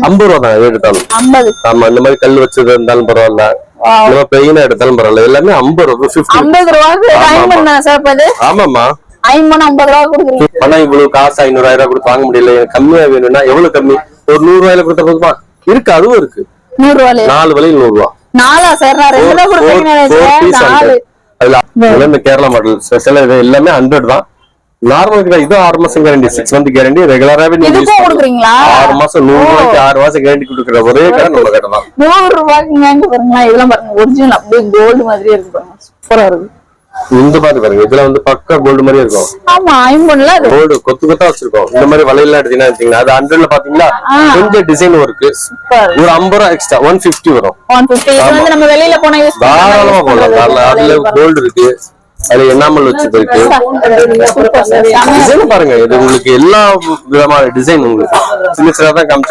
50 ரூபா தான் எடுத்தாலும். ஆமா, இந்த மாதிரி கல் வச்சது இருந்தாலும் பரவாயில்ல, பெயினா எடுத்தாலும் பரவாயில்ல, எல்லாமே 50 ரூபா. 50 ரூபாய்க்கு. ஆமாமா, 50 ரூபா கொடுக்குறீங்க. ஆனா இவ்வளவு காசு 500 ஆயிரம் கொடுத்து வாங்க முடியல, கம்மியா வேணும்னா எவ்வளவு கம்மி, ஒரு 100 ரூபாயில கொடுத்த போதுமா இருக்கு. அதுவும் இருக்கு 100 ரூபாய், 4 விலையில் 100 ரூபா. 4 சார், நான் 2 தான் கொடுத்தேன். அதுல இந்த கேரளா மாடல் ஸ்பெஷல் எல்லாமே 100 தான். நார்மலுக்கு இது 6 மாசம் கேரண்டி, 6 மந்த் கேரண்டி. ரெகுலராவே நீங்க கொடுக்குறீங்களா? 6 மாசம் 100 ரூபாய்க்கு 6 மாசம் கேரண்டி கொடுக்குற ஒரே கடை நம்ம கடை தான். 100 ரூபாய்க்கு இங்க பாருங்களா, இதெல்லாம் பாருங்க ஒரிஜினல் அப்படியே கோல்டு மாதிரியே இருக்கு பாருங்க, சூப்பரா இருக்கு. இந்த மாதிரி பாருங்க, இதுல வந்து பக்கா கோல்டு மாதிரியே இருக்கும். ஆமா, 50ல கோல்டு கொத்து கொத்தா வச்சிருக்கோம். இந்த மாதிரி வலையில எடுத்தீங்கன்னா அது 100ல பாத்தீங்களா கொஞ்சம் டிசைன் ஒர்க் ஒரு 50 ரூபா எக்ஸ்ட்ரா 150 வரும். 150 இது வந்து நம்ம வெளியில போனா யூஸ் தாராளமா போடலாம். அதுல கோல்டு இருக்கு, அதுல என்னாமல் வச்சது இருக்கு. டிசைன் பாருங்க, இது உங்களுக்கு எல்லா விதமான டிசைன் உங்களுக்கு சின்ன சின்னதான் காமிச்சு